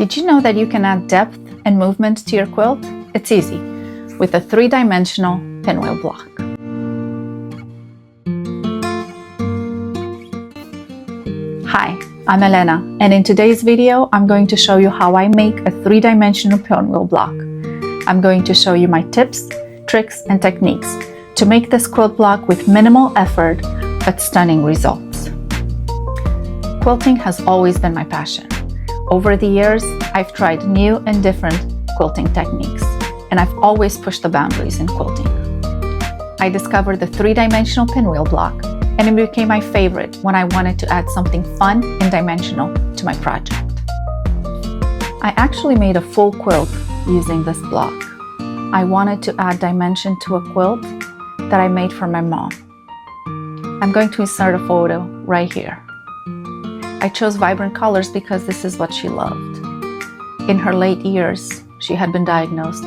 Did you know that you can add depth and movement to your quilt? It's easy with a 3-dimensional pinwheel block. Hi, I'm Elena, and in today's video, I'm going to show you how I make a 3-dimensional pinwheel block. I'm going to show you my tips, tricks, and techniques to make this quilt block with minimal effort but stunning results. Quilting has always been my passion. Over the years, I've tried new and different quilting techniques, and I've always pushed the boundaries in quilting. I discovered the 3-dimensional pinwheel block, and it became my favorite when I wanted to add something fun and dimensional to my project. I actually made a full quilt using this block. I wanted to add dimension to a quilt that I made for my mom. I'm going to insert a photo right here. I chose vibrant colors because this is what she loved. In her late years, she had been diagnosed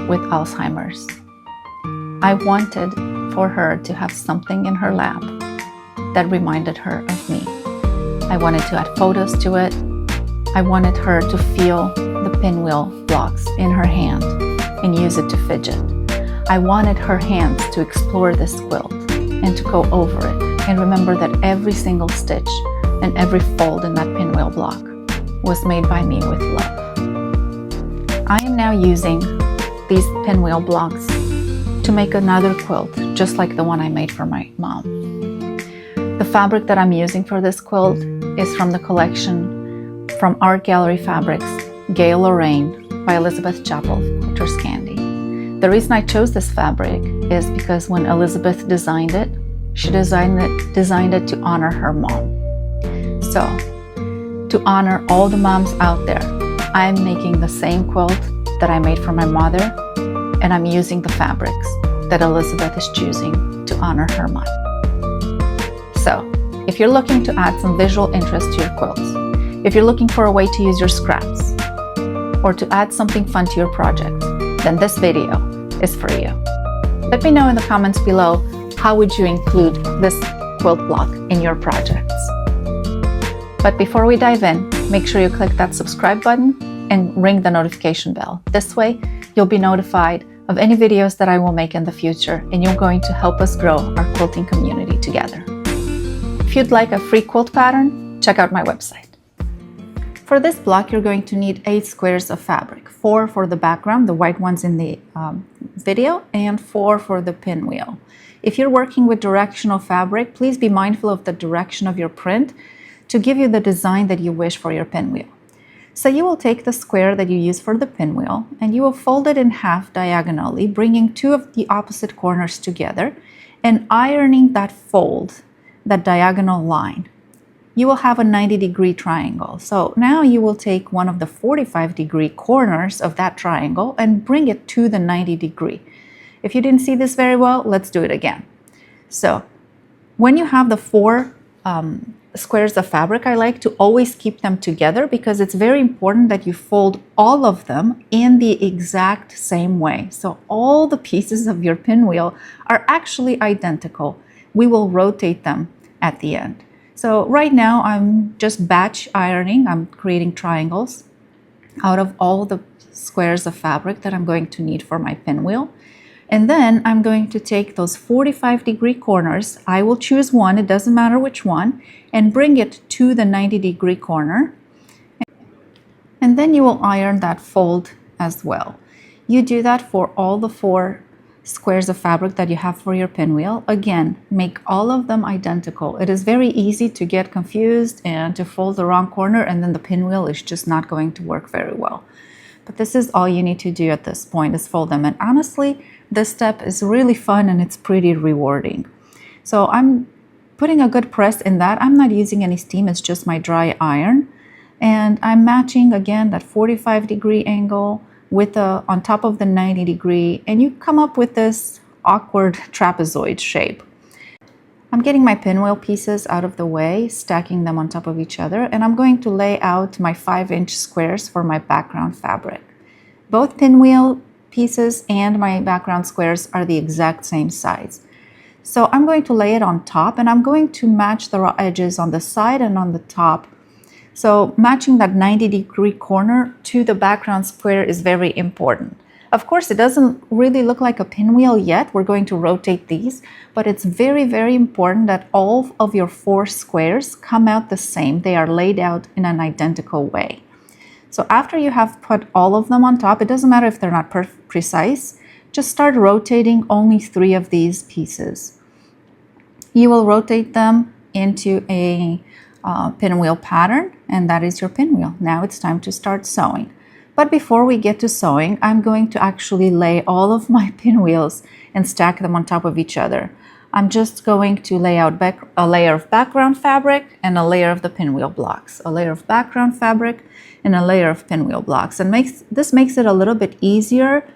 with Alzheimer's. I wanted for her to have something in her lap that reminded her of me. I wanted to add photos to it. I wanted her to feel the pinwheel blocks in her hand and use it to fidget. I wanted her hands to explore this quilt and to go over it and remember that every single stitch and every fold in that pinwheel block was made by me with love. I am now using these pinwheel blocks to make another quilt just like the one I made for my mom. The fabric that I'm using for this quilt is from the collection from Art Gallery Fabrics, Gay Lorraine by Elizabeth Chappell of Quilter's Candy. The reason I chose this fabric is because when Elizabeth designed it, she designed it to honor her mom. So, to honor all the moms out there, I'm making the same quilt that I made for my mother, and I'm using the fabrics that Elizabeth is choosing to honor her mom. So, if you're looking to add some visual interest to your quilts, if you're looking for a way to use your scraps, or to add something fun to your project, then this video is for you. Let me know in the comments below, how would you include this quilt block in your projects? But before we dive in, make sure you click that subscribe button and ring the notification bell. This way, you'll be notified of any videos that I will make in the future, and you're going to help us grow our quilting community together. If you'd like a free quilt pattern, check out my website. For this block, you're going to need 8 squares of fabric, 4 for the background, the white ones in the video, and 4 for the pinwheel. If you're working with directional fabric, please be mindful of the direction of your print to give you the design that you wish for your pinwheel. So you will take the square that you use for the pinwheel and you will fold it in half diagonally, bringing 2 of the opposite corners together and ironing that fold, that diagonal line. You will have a 90-degree triangle. So now you will take one of the 45-degree corners of that triangle and bring it to the 90-degree. If you didn't see this very well, let's do it again. So when you have the 4 squares of fabric, I like to always keep them together because it's very important that you fold all of them in the exact same way. So all the pieces of your pinwheel are actually identical. We will rotate them at the end. So right now I'm just batch ironing. I'm creating triangles out of all the squares of fabric that I'm going to need for my pinwheel. And then I'm going to take those 45-degree corners. I will choose one, it doesn't matter which one, and bring it to the 90-degree corner. And then you will iron that fold as well. You do that for all the 4 squares of fabric that you have for your pinwheel. Again, make all of them identical. It is very easy to get confused and to fold the wrong corner, and then the pinwheel is just not going to work very well. But this is all you need to do at this point, is fold them. And honestly, this step is really fun and it's pretty rewarding. So I'm putting a good press in that. I'm not using any steam, it's just my dry iron. And I'm matching again that 45-degree angle with on top of the 90-degree, and you come up with this awkward trapezoid shape. I'm getting my pinwheel pieces out of the way, stacking them on top of each other, and I'm going to lay out my 5-inch squares for my background fabric. Both pinwheel pieces and my background squares are the exact same size. So I'm going to lay it on top, and I'm going to match the raw edges on the side and on the top So matching that 90-degree corner to the background square is very important. Of course, it doesn't really look like a pinwheel yet. We're going to rotate these, but it's very, very important that all of your 4 squares come out the same. They are laid out in an identical way. So after you have put all of them on top, it doesn't matter if they're not precise, just start rotating only 3 of these pieces. You will rotate them into a pinwheel pattern, and that is your pinwheel. Now it's time to start sewing. But before we get to sewing, I'm going to actually lay all of my pinwheels and stack them on top of each other. I'm just going to lay out a layer of background fabric and a layer of the pinwheel blocks, a layer of background fabric and a layer of pinwheel blocks. And this makes it a little bit easier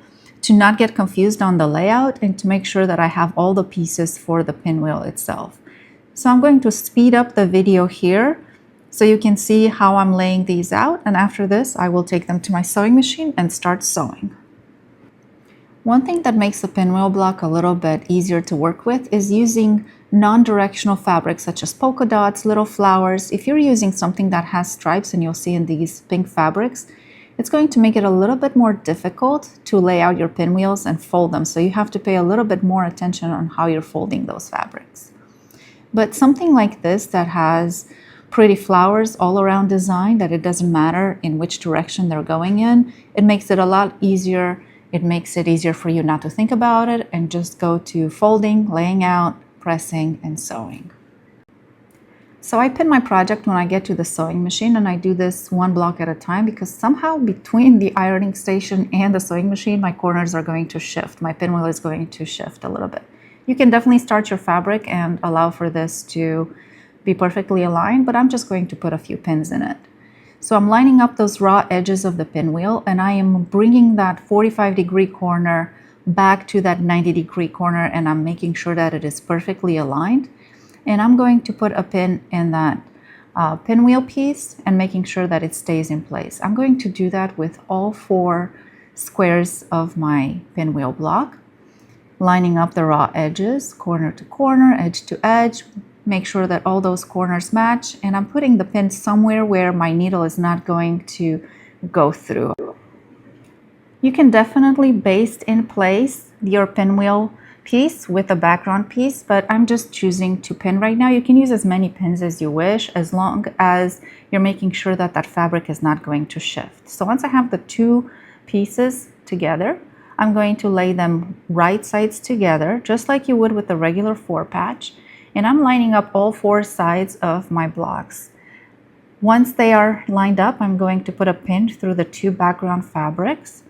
to not get confused on the layout and to make sure that I have all the pieces for the pinwheel itself. So I'm going to speed up the video here so you can see how I'm laying these out, and after this I will take them to my sewing machine and start sewing. One thing that makes a pinwheel block a little bit easier to work with is using non-directional fabrics such as polka dots, little flowers. If you're using something that has stripes, and you'll see in these pink fabrics, it's going to make it a little bit more difficult to lay out your pinwheels and fold them. So you have to pay a little bit more attention on how you're folding those fabrics. But something like this that has pretty flowers all around design, that it doesn't matter in which direction they're going in, it makes it a lot easier. It makes it easier for you not to think about it and just go to folding, laying out, pressing, and sewing. So I pin my project when I get to the sewing machine, and I do this 1 block at a time because somehow between the ironing station and the sewing machine, my corners are going to shift. My pinwheel is going to shift a little bit. You can definitely start your fabric and allow for this to be perfectly aligned, but I'm just going to put a few pins in it. So I'm lining up those raw edges of the pinwheel, and I am bringing that 45-degree corner back to that 90-degree corner, and I'm making sure that it is perfectly aligned. And I'm going to put a pin in that pinwheel piece and making sure that it stays in place. I'm going to do that with all 4 squares of my pinwheel block, lining up the raw edges, corner to corner, edge to edge. Make sure that all those corners match, and I'm putting the pin somewhere where my needle is not going to go through. You can definitely baste in place your pinwheel piece with a background piece, but I'm just choosing to pin right now. You can use as many pins as you wish, as long as you're making sure that that fabric is not going to shift. So once I have the 2 pieces together, I'm going to lay them right sides together, just like you would with a regular 4-patch. And I'm lining up all 4 sides of my blocks. Once they are lined up, I'm going to put a pin through the 2 background fabrics.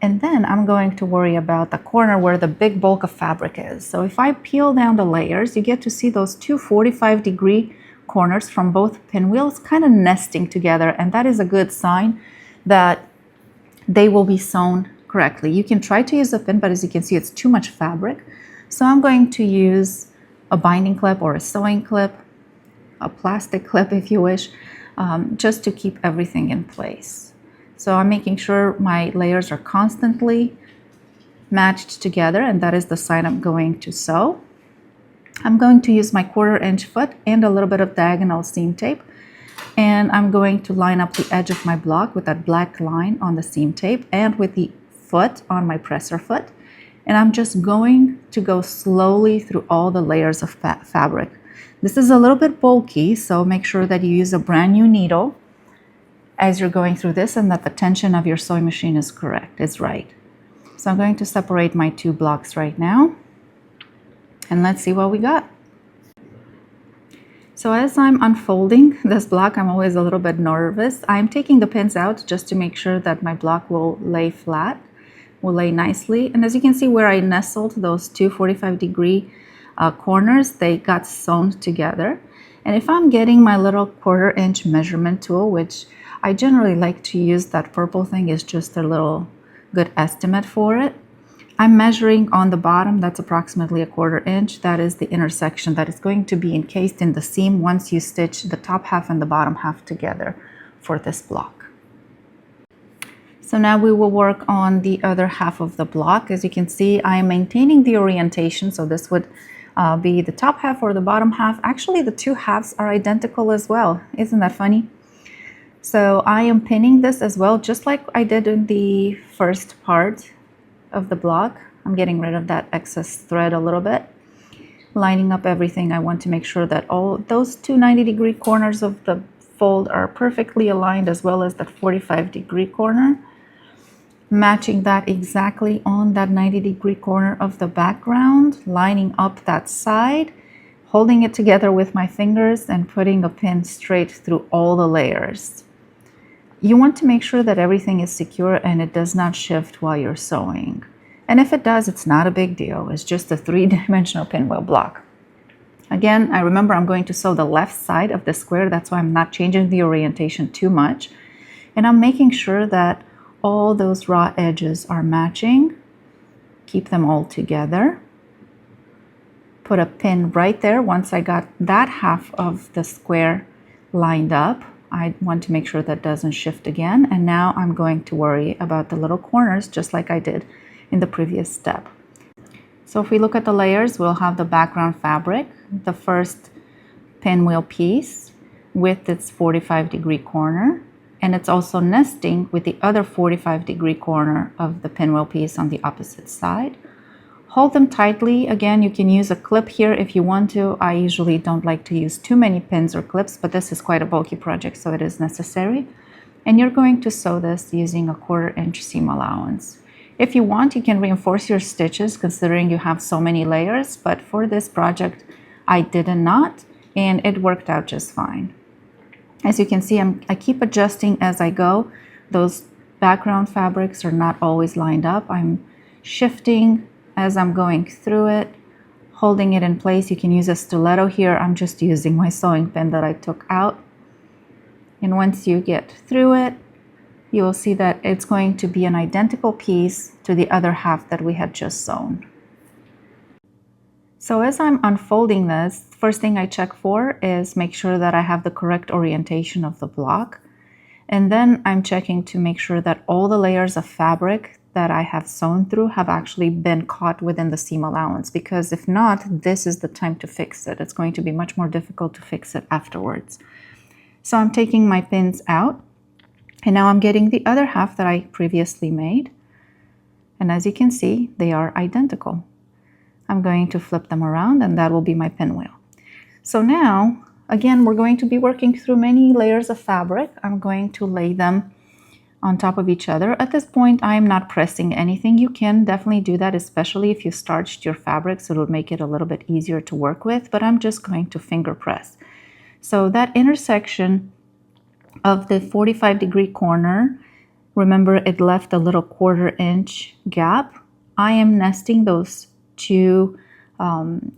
And then I'm going to worry about the corner where the big bulk of fabric is. So if I peel down the layers, you get to see those 2 45-degree corners from both pinwheels kind of nesting together. And that is a good sign that they will be sewn correctly. You can try to use a pin, but as you can see, it's too much fabric. So I'm going to use a binding clip or a sewing clip, a plastic clip if you wish, just to keep everything in place. So I'm making sure my layers are constantly matched together, and that is the side I'm going to sew. I'm going to use my 1/4-inch foot and a little bit of diagonal seam tape, and I'm going to line up the edge of my block with that black line on the seam tape and with the foot on my presser foot. And I'm just going to go slowly through all the layers of fabric. This is a little bit bulky, so make sure that you use a brand new needle as you're going through this, and that the tension of your sewing machine is correct, is right. So I'm going to separate my 2 blocks right now, and let's see what we got. So as I'm unfolding this block, I'm always a little bit nervous. I'm taking the pins out just to make sure that my block will lay flat, will lay nicely. And as you can see where I nestled those 2 45-degree corners, they got sewn together. And if I'm getting my little 1/4-inch measurement tool, which I generally like to use, that purple thing is just a little good estimate for it. I'm measuring on the bottom, that's approximately 1/4 inch. That is the intersection that is going to be encased in the seam once you stitch the top half and the bottom half together for this block. So now we will work on the other half of the block. As you can see, I am maintaining the orientation, so this would be the top half or the bottom half. Actually, the 2 halves are identical as well. Isn't that funny? So I am pinning this as well, just like I did in the first part of the block. I'm getting rid of that excess thread a little bit, lining up everything. I want to make sure that all those two 90-degree corners of the fold are perfectly aligned, as well as that 45-degree corner. Matching that exactly on that 90-degree corner of the background, lining up that side, holding it together with my fingers and putting a pin straight through all the layers. You want to make sure that everything is secure and it does not shift while you're sewing. And if it does, it's not a big deal. It's just a three-dimensional pinwheel block. Again, I remember I'm going to sew the left side of the square. That's why I'm not changing the orientation too much. And I'm making sure that all those raw edges are matching. Keep them all together. Put a pin right there. Once I got that half of the square lined up, I want to make sure that doesn't shift again. And now I'm going to worry about the little corners, just like I did in the previous step. So if we look at the layers, we'll have the background fabric, the first pinwheel piece with its 45-degree corner, and it's also nesting with the other 45-degree corner of the pinwheel piece on the opposite side. Hold them tightly. Again, you can use a clip here if you want to. I usually don't like to use too many pins or clips, but this is quite a bulky project, so it is necessary. And you're going to sew this using a 1/4-inch seam allowance. If you want, you can reinforce your stitches considering you have so many layers, but for this project, I did not, and it worked out just fine. As you can see, I keep adjusting as I go. Those background fabrics are not always lined up. I'm shifting as I'm going through it, holding it in place. You can use a stiletto here. I'm just using my sewing pin that I took out. And once you get through it, you will see that it's going to be an identical piece to the other half that we had just sewn. So as I'm unfolding this, first thing I check for is make sure that I have the correct orientation of the block. And then I'm checking to make sure that all the layers of fabric that I have sewn through have actually been caught within the seam allowance, because if not, this is the time to fix it. It's going to be much more difficult to fix it afterwards. So I'm taking my pins out, and now I'm getting the other half that I previously made. And as you can see, they are identical. I'm going to flip them around, and that will be my pinwheel. So now, again, we're going to be working through many layers of fabric. I'm going to lay them on top of each other. At this point, I am not pressing anything. You can definitely do that, especially if you starched your fabric, so it'll make it a little bit easier to work with, but I'm just going to finger press. So that intersection of the 45-degree corner, remember it left a little 1/4-inch gap. I am nesting those two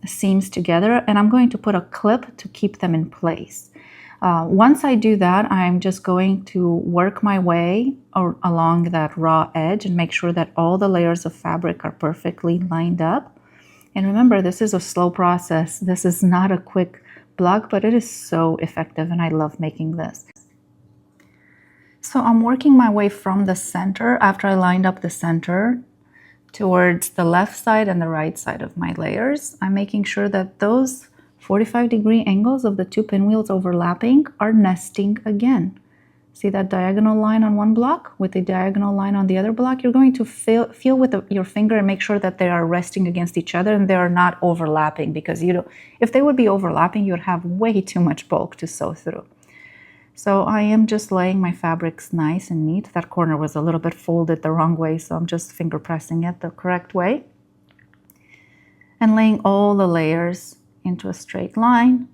seams together, and I'm going to put a clip to keep them in place. Once I do that, I'm just going to work my way along that raw edge and make sure that all the layers of fabric are perfectly lined up. And remember, this is a slow process. This is not a quick block, but it is so effective, and I love making this. So I'm working my way from the center after I lined up the center towards the left side and the right side of my layers. I'm making sure that those 45-degree angles of the two pinwheels overlapping are nesting again. See that diagonal line on one block with the diagonal line on the other block? You're going to feel with your finger and make sure that they are resting against each other and they are not overlapping, because if they would be overlapping, you would have way too much bulk to sew through. So I am just laying my fabrics nice and neat. That corner was a little bit folded the wrong way, so I'm just finger pressing it the correct way. And laying all the layers into a straight line.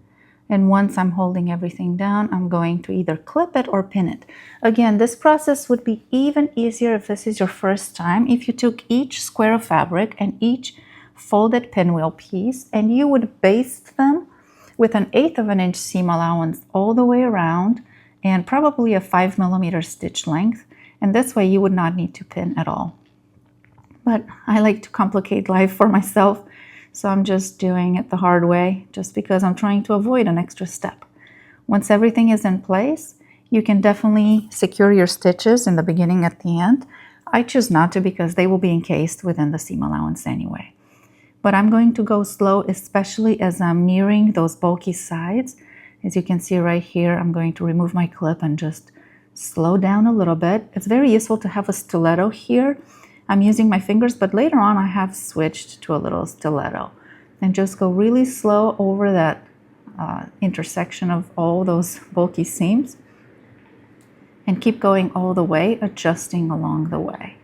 And once I'm holding everything down, I'm going to either clip it or pin it. Again, this process would be even easier if this is your first time, if you took each square of fabric and each folded pinwheel piece and you would baste them with an 1/8 of an inch seam allowance all the way around, and probably a 5mm stitch length, and this way you would not need to pin at all. But I like to complicate life for myself, so I'm just doing it the hard way, just because I'm trying to avoid an extra step. Once everything is in place, you can definitely secure your stitches in the beginning at the end. I choose not to because they will be encased within the seam allowance anyway. But I'm going to go slow, especially as I'm nearing those bulky sides. As you can see right here, I'm going to remove my clip and just slow down a little bit. It's very useful to have a stiletto here. I'm using my fingers, but later on I have switched to a little stiletto. And just go really slow over that intersection of all those bulky seams. And keep going all the way, adjusting along the way.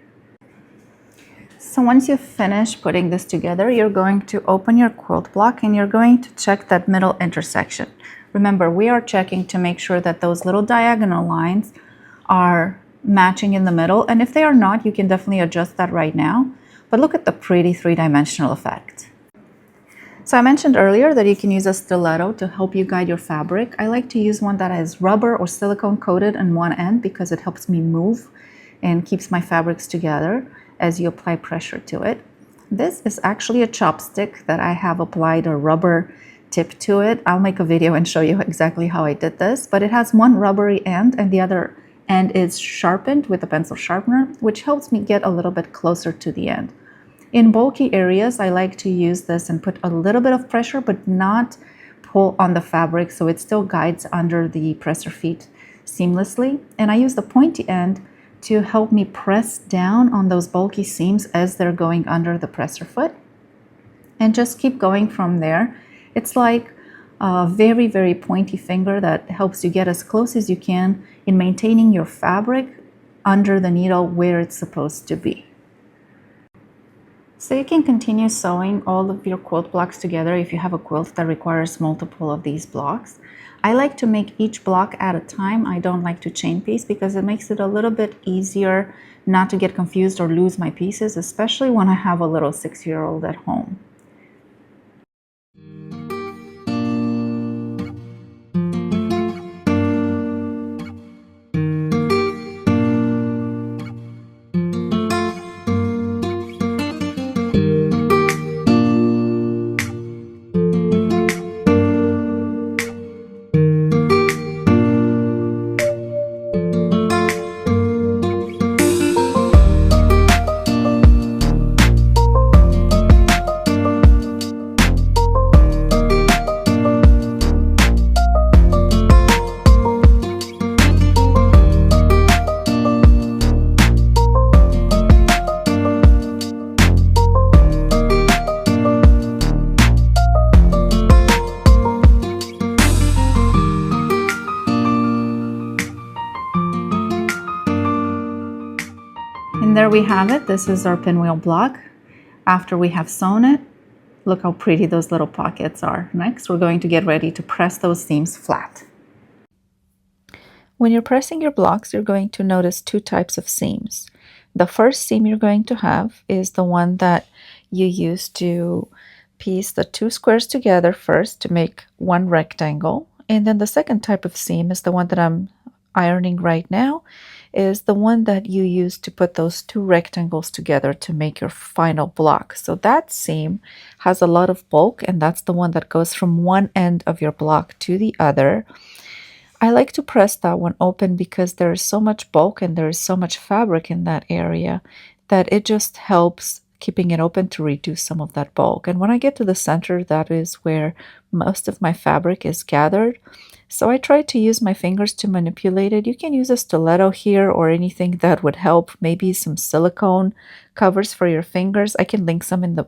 So once you've finished putting this together, you're going to open your quilt block and you're going to check that middle intersection. Remember, we are checking to make sure that those little diagonal lines are matching in the middle. And if they are not, you can definitely adjust that right now. But look at the pretty three-dimensional effect. So I mentioned earlier that you can use a stiletto to help you guide your fabric. I like to use one that is rubber or silicone coated on one end because it helps me move and keeps my fabrics together as you apply pressure to it. This is actually a chopstick that I have applied a rubber tip to it. I'll make a video and show you exactly how I did this, but it has one rubbery end and the other end is sharpened with a pencil sharpener, which helps me get a little bit closer to the end. In bulky areas, I like to use this and put a little bit of pressure, but not pull on the fabric so it still guides under the presser feet seamlessly. And I use the pointy end to help me press down on those bulky seams as they're going under the presser foot. And just keep going from there. It's like a very, very pointy finger that helps you get as close as you can in maintaining your fabric under the needle where it's supposed to be. So you can continue sewing all of your quilt blocks together if you have a quilt that requires multiple of these blocks. I like to make each block at a time. I don't like to chain piece because it makes it a little bit easier not to get confused or lose my pieces, especially when I have a little 6-year-old at home. And there we have it. This is our pinwheel block. After we have sewn it, look how pretty those little pockets are. Next, we're going to get ready to press those seams flat. When you're pressing your blocks, you're going to notice two types of seams. The first seam you're going to have is the one that you use to piece the two squares together first to make one rectangle. And then the second type of seam is the one that I'm ironing right now, is the one that you use to put those two rectangles together to make your final block. So that seam has a lot of bulk, and that's the one that goes from one end of your block to the other. I like to press that one open because there is so much bulk and there is so much fabric in that area that it just helps keeping it open to reduce some of that bulk. And when I get to the center, that is where most of my fabric is gathered. So I try to use my fingers to manipulate it. You can use a stiletto here or anything that would help, maybe some silicone covers for your fingers. I can link some in the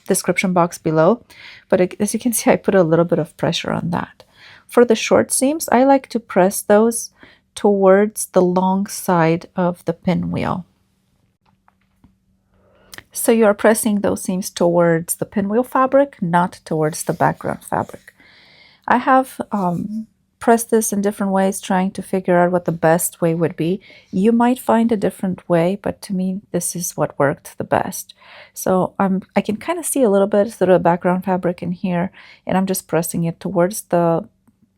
description box below. But as you can see, I put a little bit of pressure on that. For the short seams, I like to press those towards the long side of the pinwheel. So you are pressing those seams towards the pinwheel fabric, not towards the background fabric. I have pressed this in different ways, trying to figure out what the best way would be. You might find a different way, but to me, this is what worked the best. So I can kind of see a little bit through the background fabric in here, and I'm just pressing it towards the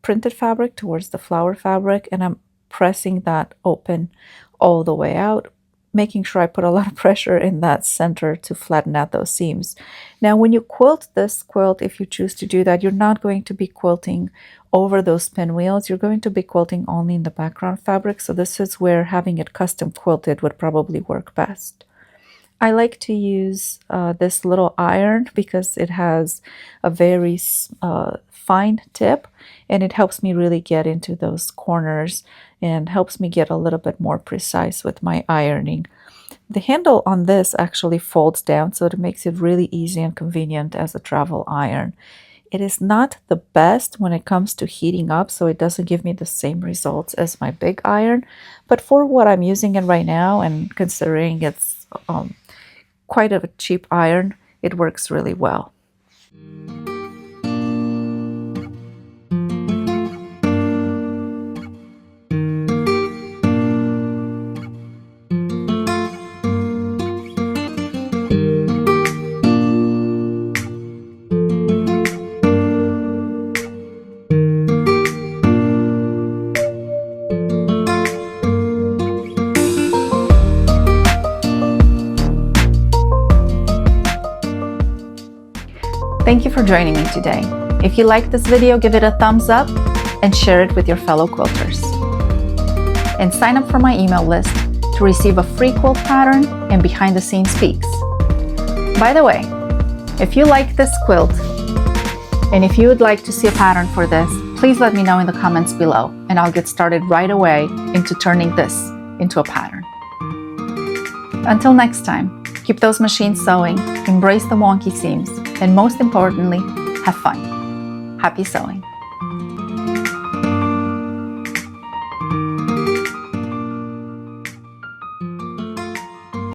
printed fabric, towards the flower fabric, and I'm pressing that open all the way out, making sure I put a lot of pressure in that center to flatten out those seams. Now, when you quilt this quilt, if you choose to do that, you're not going to be quilting over those pinwheels. You're going to be quilting only in the background fabric. So this is where having it custom quilted would probably work best. I like to use this little iron because it has a very fine tip, and it helps me really get into those corners and helps me get a little bit more precise with my ironing. The handle on this actually folds down, so it makes it really easy and convenient as a travel iron. It is not the best when it comes to heating up, so it doesn't give me the same results as my big iron. But for what I'm using it right now, and considering it's quite a cheap iron, it works really well. Thank you for joining me today. If you liked this video, give it a thumbs up and share it with your fellow quilters. And sign up for my email list to receive a free quilt pattern and behind the scenes peeks. By the way, if you like this quilt and if you would like to see a pattern for this, please let me know in the comments below and I'll get started right away into turning this into a pattern. Until next time, keep those machines sewing, embrace the wonky seams, and most importantly, have fun. Happy sewing!